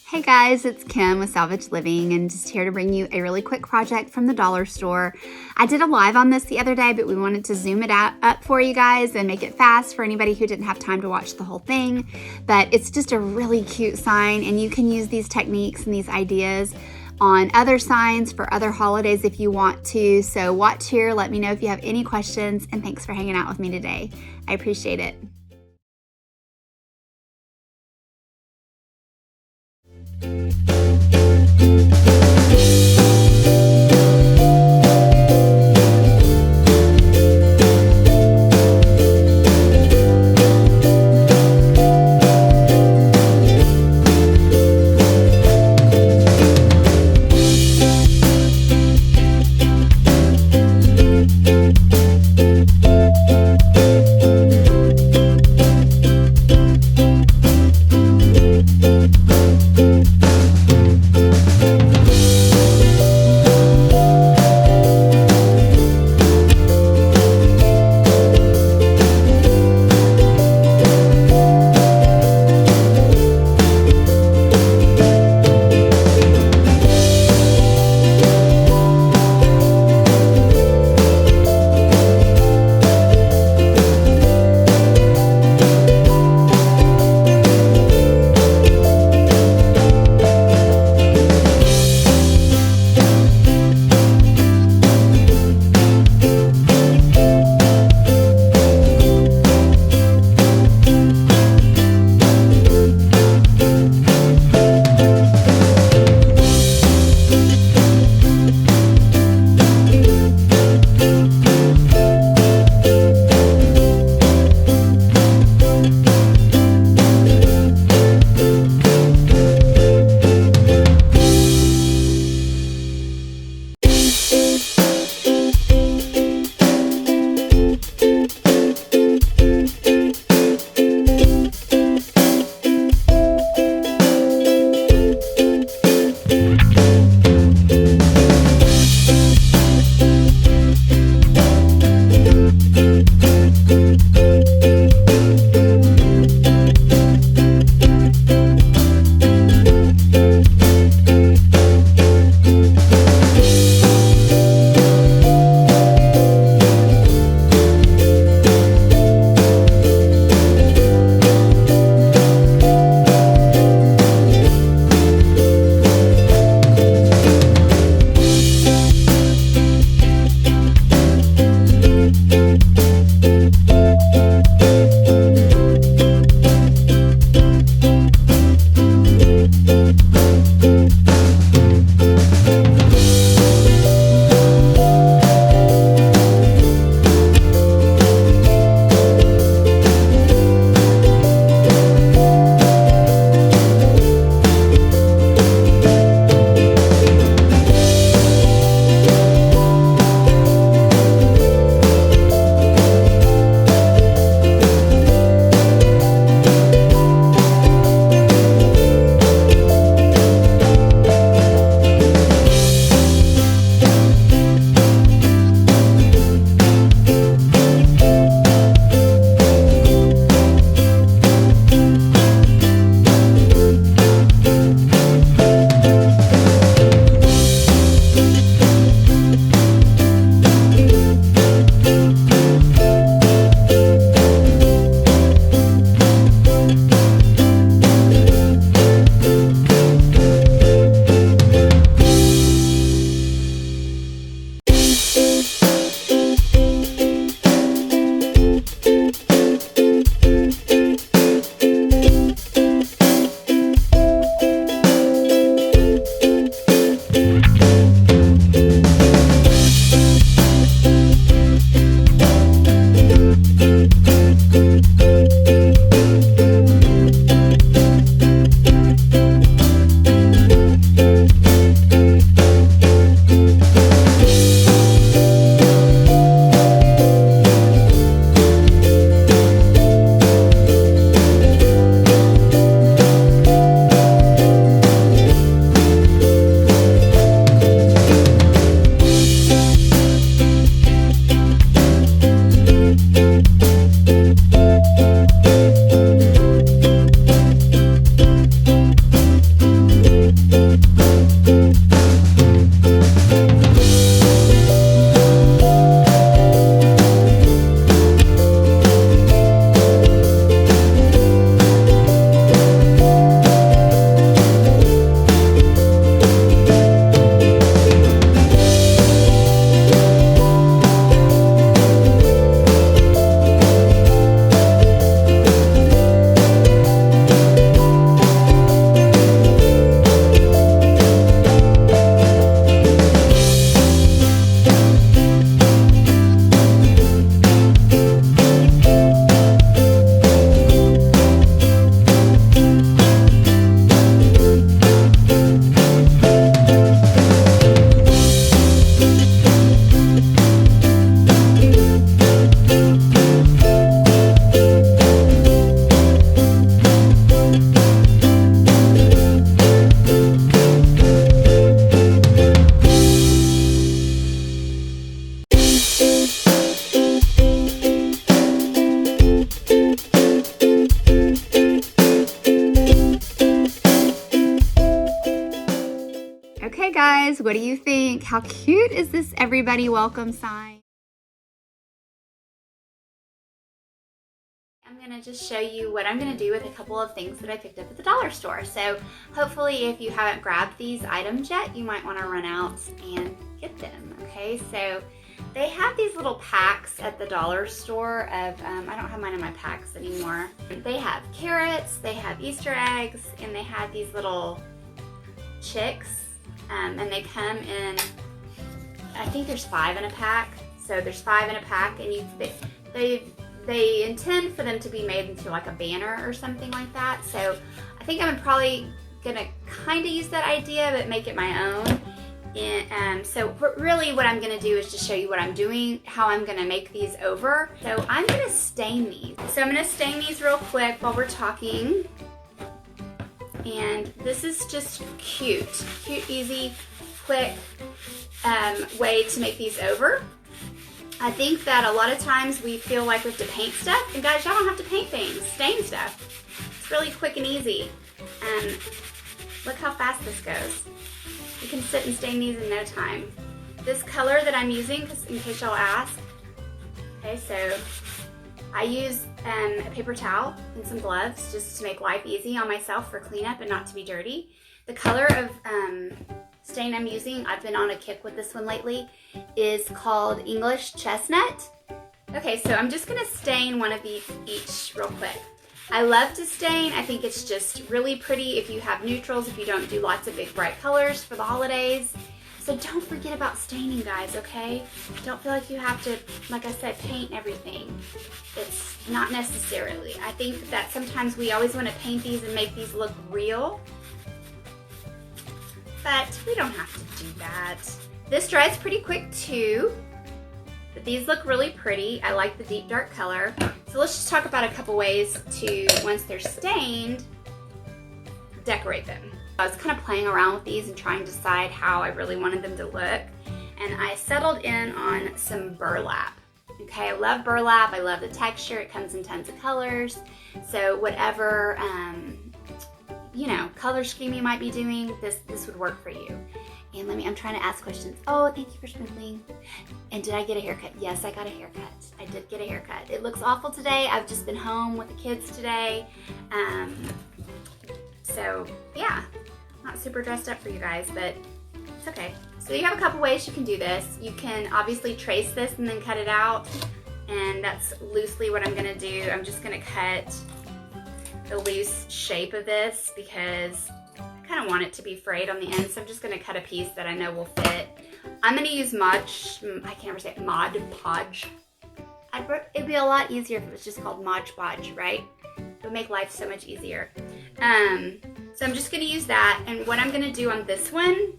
Hey guys, it's Kim with Salvaged Living and just here to bring you a really quick project from the dollar store. I did a live on this the other day, but we wanted to zoom it up for you guys and make it fast for anybody who didn't have time to watch the whole thing. But it's just a really cute sign, and you can use these techniques and these ideas on other signs for other holidays if you want to. So watch here, let me know if you have any questions, and thanks for hanging out with me today. I appreciate it. guys. What do you think? How cute is this everybody welcome sign? I'm gonna just show you what I'm gonna do with a couple of things that I picked up at the dollar store. So hopefully if you haven't grabbed these items yet, you might wanna run out and get them, okay? So they have these little packs at the dollar store of, I don't have mine in my packs anymore. They have carrots, they have Easter eggs, and they have these little chicks, and they come in, I think there's 5 in a pack. So there's 5 in a pack, and they intend for them to be made into like a banner or something like that. So I think I'm probably gonna kind of use that idea, but make it my own. And so really what I'm gonna do is just show you what I'm doing, how I'm gonna make these over. So I'm gonna stain these. So I'm gonna stain these real quick while we're talking. And this is just cute, easy, quick way to make these over. I think that a lot of times we feel like we have to paint stuff, and guys, y'all don't have to paint things, stain stuff. It's really quick and easy. Look how fast this goes. You can sit and stain these in no time. This color that I'm using, in case y'all ask, okay, so I use a paper towel and some gloves just to make life easy on myself for cleanup and not to be dirty. The color of stain I'm using, I've been on a kick with this one lately, is called English Chestnut. Okay, so I'm just gonna stain one of these each real quick. I love to stain. I think it's just really pretty if you have neutrals, if you don't do lots of big bright colors for the holidays. So don't forget about staining, guys, okay? Don't feel like you have to, like I said, paint everything. It's not necessarily. I think that sometimes we always want to paint these and make these look real, but we don't have to do that. This dries pretty quick too, but these look really pretty. I like the deep dark color. So let's just talk about a couple ways to, once they're stained, decorate them. I was kind of playing around with these and trying to decide how I really wanted them to look. And I settled in on some burlap. Okay, I love burlap. I love the texture. It comes in tons of colors. So whatever, you know, color scheme you might be doing, this would work for you. And I'm trying to ask questions. Oh, thank you for sprinkling. And did I get a haircut? Yes, I got a haircut. I did get a haircut. It looks awful today. I've just been home with the kids today. So yeah, not super dressed up for you guys, but it's okay. So you have a couple ways you can do this. You can obviously trace this and then cut it out. And that's loosely what I'm gonna do. I'm just gonna cut the loose shape of this because I kind of want it to be frayed on the end, so I'm just going to cut a piece that I know will fit. I'm going to use Mod Podge. It'd be a lot easier if it was just called Mod Podge, right? It would make life so much easier. So I'm just going to use that, and what I'm going to do on this one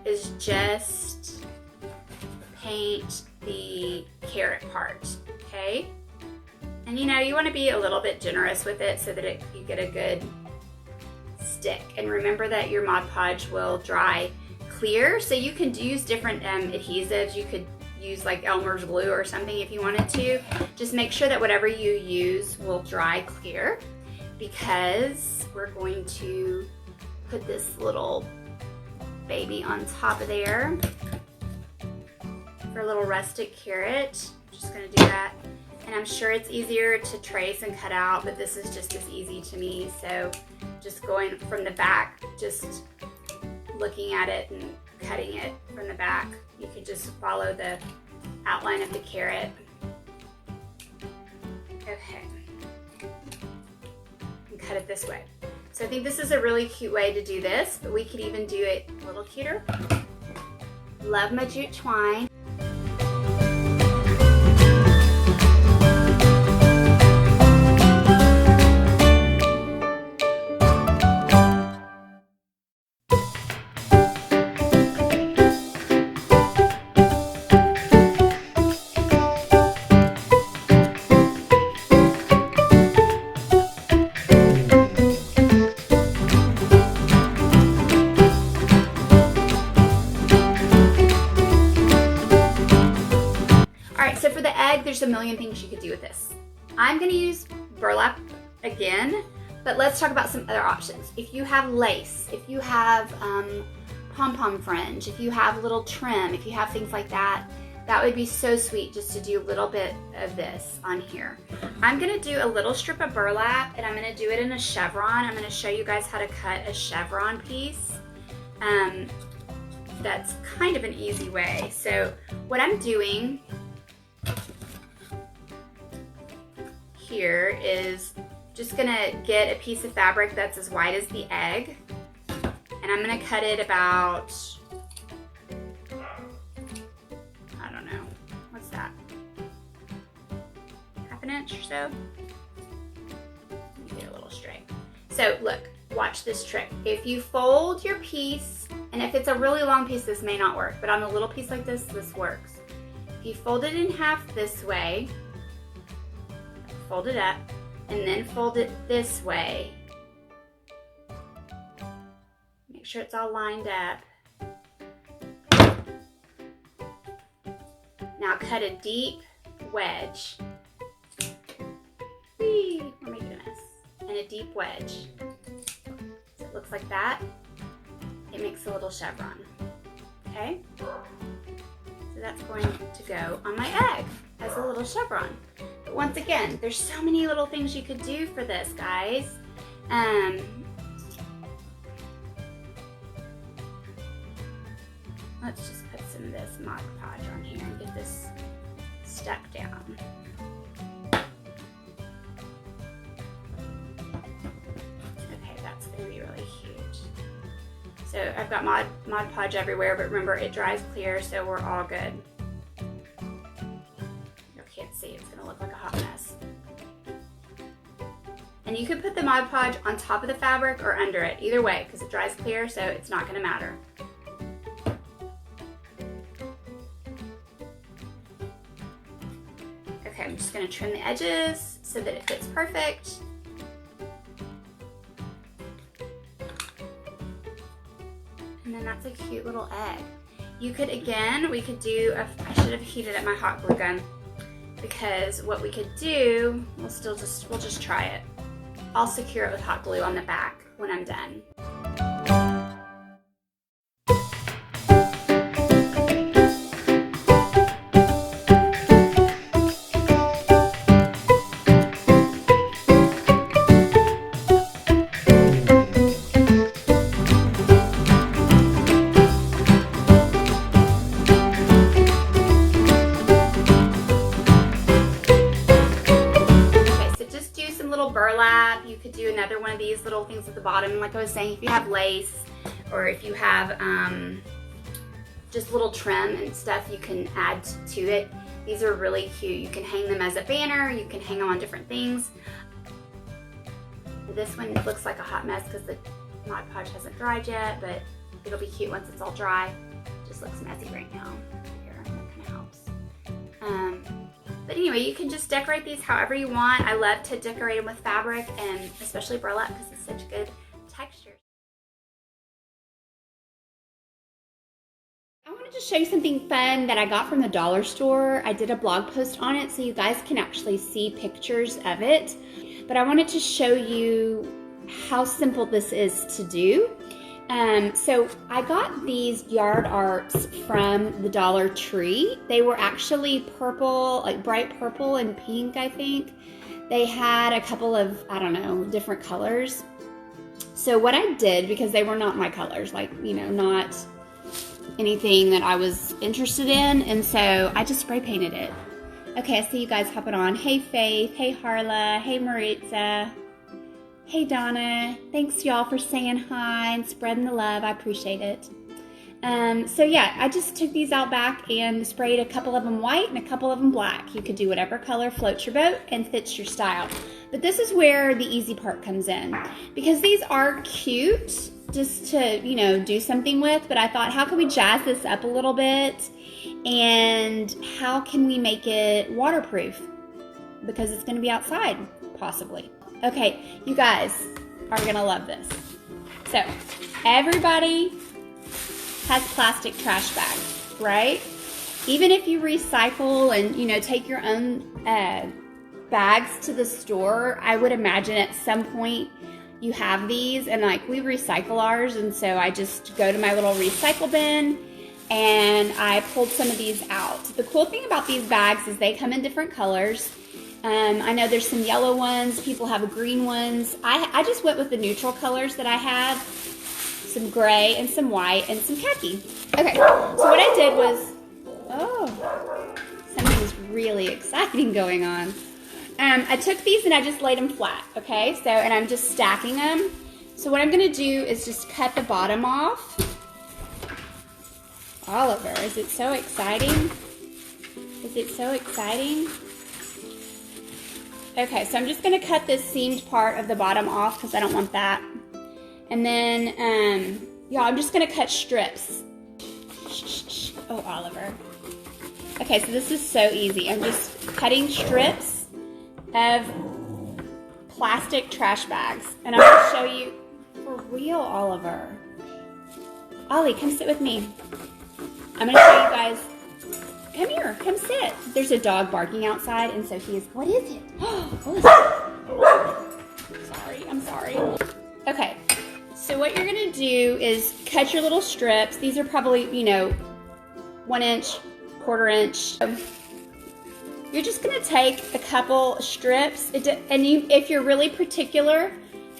is just paint the carrot part, okay? And you know, you want to be a little bit generous with it so that you get a good stick. And remember that your Mod Podge will dry clear, so you can use different adhesives. You could use like Elmer's glue or something if you wanted to. Just make sure that whatever you use will dry clear, because we're going to put this little baby on top of there for a little rustic carrot. Just gonna do that. And I'm sure it's easier to trace and cut out, but this is just as easy to me. So just going from the back, just looking at it and cutting it from the back. You could just follow the outline of the carrot. Okay. And cut it this way. So I think this is a really cute way to do this, but we could even do it a little cuter. Love my jute twine. There's a million things you could do with this. I'm gonna use burlap again, But let's talk about some other options. If you have lace, if you have pom-pom fringe, if you have little trim, if you have things like that, that would be so sweet just to do a little bit of this on here. I'm gonna do a little strip of burlap and I'm gonna do it in a chevron. I'm gonna show you guys how to cut a chevron piece. That's kind of an easy way. So what I'm doing here is just gonna get a piece of fabric that's as wide as the egg, and I'm gonna cut it about, I don't know, what's that? Half an inch or so? Let me get a little straight. So look, watch this trick. If you fold your piece, and if it's a really long piece, this may not work, but on a little piece like this, this works. If you fold it in half this way, fold it up, and then fold it this way. Make sure it's all lined up. Now cut a deep wedge. Whee, we're making a mess. And a deep wedge. So it looks like that. It makes a little chevron. Okay? So that's going to go on my egg as a little chevron. But once again, there's so many little things you could do for this, guys. Let's just put some of this Mod Podge on here and get this stuck down. Okay, that's gonna be really huge. So I've got Mod Podge everywhere, but remember it dries clear, so we're all good. You can't see, it's gonna look like a hot mess. And you could put the Mod Podge on top of the fabric or under it, either way, because it dries clear, so it's not gonna matter. Okay, I'm just gonna trim the edges so that it fits perfect. And then that's a cute little egg. You could, again, we could do, I should have heated up my hot glue gun, because what we could do, we'll just try it. I'll secure it with hot glue on the back when I'm done. Burlap. You could do another one of these little things at the bottom. Like I was saying, if you have lace or if you have just little trim and stuff you can add to it. These are really cute. You can hang them as a banner. You can hang them on different things. This one looks like a hot mess because the Mod Podge hasn't dried yet, but it'll be cute once it's all dry. It just looks messy right now. Here, that kind of helps. But anyway, you can just decorate these however you want. I love to decorate them with fabric and especially burlap because it's such good texture. I wanted to show you something fun that I got from the dollar store. I did a blog post on it so you guys can actually see pictures of it. But I wanted to show you how simple this is to do. So I got these yard arts from the Dollar Tree. They were actually purple, like bright purple and pink, I think. They had a couple of, I don't know, different colors. So what I did, because they were not my colors, like, you know, not anything that I was interested in, and so I just spray painted it. Okay, I see you guys hopping on. Hey Faith, hey Harla, hey Maritza. Hey Donna, thanks y'all for saying hi and spreading the love. I appreciate it. So yeah, I just took these out back and sprayed a couple of them white and a couple of them black. You could do whatever color floats your boat and fits your style. But this is where the easy part comes in, because these are cute just to, you know, do something with, but I thought, how can we jazz this up a little bit and how can we make it waterproof? Because it's going to be outside, possibly. Okay, you guys are gonna love this. So, everybody has plastic trash bags, right? Even if you recycle and, you know, take your own bags to the store, I would imagine at some point you have these, and like we recycle ours, and so I just go to my little recycle bin and I pulled some of these out. The cool thing about these bags is they come in different colors. I know there's some yellow ones, people have green ones. I just went with the neutral colors that I had, some gray and some white and some khaki. Okay, so what I did was, oh, something's really exciting going on. I took these and I just laid them flat, okay? So, and I'm just stacking them. So what I'm gonna do is just cut the bottom off. Oliver, is it so exciting? Is it so exciting? Okay, so I'm just gonna cut this seamed part of the bottom off because I don't want that. And then, y'all, I'm just gonna cut strips. Oh, Oliver. Okay, so this is so easy. I'm just cutting strips of plastic trash bags. And I'm gonna show you, for real, Oliver. Ollie, come sit with me. I'm gonna show you guys, come here, come sit. There's a dog barking outside, and so he is, what is it? What is it? Sorry, I'm sorry. Okay, so what you're gonna do is cut your little strips. These are probably, you know, 1 inch, 1/4 inch. You're just gonna take a couple strips, and if you're really particular,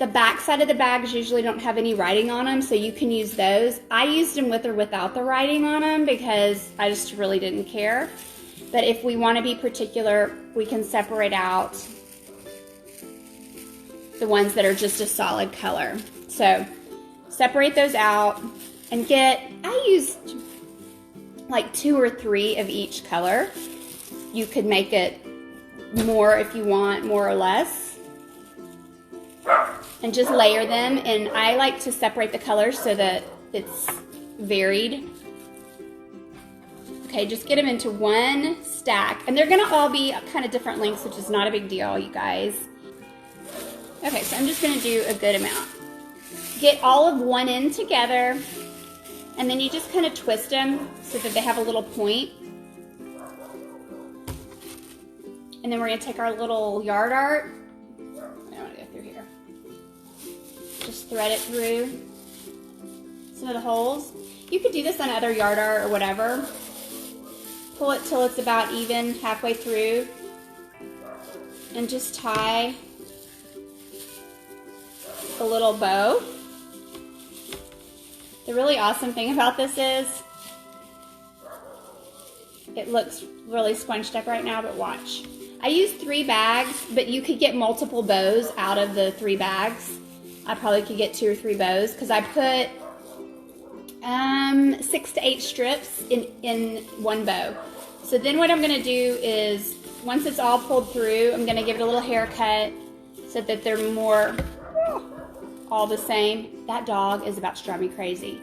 the back side of the bags usually don't have any writing on them, so you can use those. I used them with or without the writing on them because I just really didn't care. But if we want to be particular, we can separate out the ones that are just a solid color. So separate those out and I used like 2 or 3 of each color. You could make it more if you want, more or less. And just layer them, and I like to separate the colors so that it's varied. Okay, just get them into one stack, and they're gonna all be kind of different lengths, which is not a big deal, you guys. Okay, so I'm just gonna do a good amount. Get all of one end together, and then you just kind of twist them so that they have a little point. And then we're gonna take our little yard art. Just thread it through some of the holes. You could do this on other yard art or whatever. Pull it till it's about even halfway through and just tie a little bow. The really awesome thing about this is it looks really scrunched up right now, but watch. I used 3 bags, but you could get multiple bows out of the 3 bags. I probably could get 2 or 3 bows because I put 6 to 8 strips in one bow. So then what I'm gonna do is, once it's all pulled through, I'm gonna give it a little haircut so that they're more all the same. That dog is about to drive me crazy.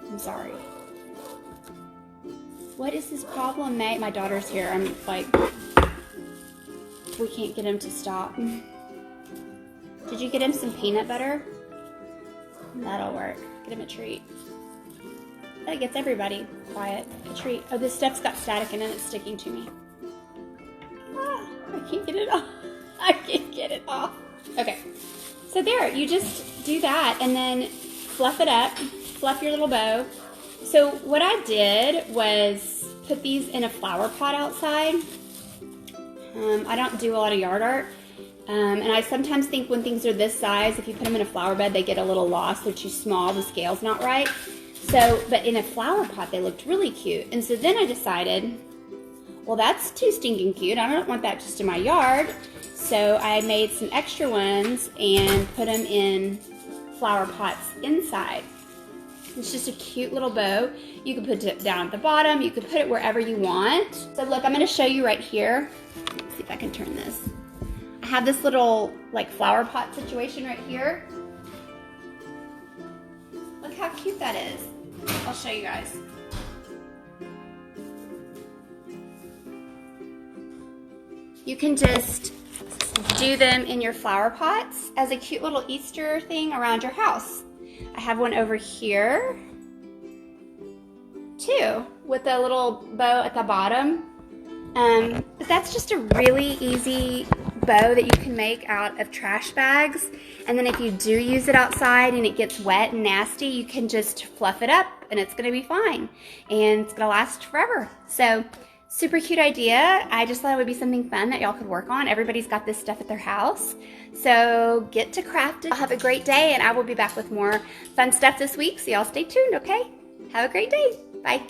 I'm sorry. What is his problem, May? My daughter's here. I'm like, we can't get him to stop. Did you get him some peanut butter? That'll work. Get him a treat. That gets everybody quiet. A treat. Oh, this stuff's got static in it. It's sticking to me. Ah, I can't get it off. I can't get it off. Okay. So there, you just do that and then fluff it up. Fluff your little bow. So what I did was put these in a flower pot outside. I don't do a lot of yard art. And I sometimes think when things are this size, if you put them in a flower bed, they get a little lost. They're too small. The scale's not right. So, but in a flower pot, they looked really cute. And so then I decided, well, that's too stinking cute. I don't want that just in my yard. So I made some extra ones and put them in flower pots inside. It's just a cute little bow. You can put it down at the bottom. You can put it wherever you want. So look, I'm going to show you right here. Let's see if I can turn this. I have this little like flower pot situation right here. Look how cute that is. I'll show you guys. You can just do them in your flower pots as a cute little Easter thing around your house. I have one over here too with a little bow at the bottom. But that's just a really easy bow that you can make out of trash bags. And then if you do use it outside and it gets wet and nasty, you can just fluff it up and it's gonna be fine. And it's gonna last forever. So, super cute idea. I just thought it would be something fun that y'all could work on. Everybody's got this stuff at their house. So get to crafting. Have a great day, and I will be back with more fun stuff this week. So y'all stay tuned, okay? Have a great day. Bye.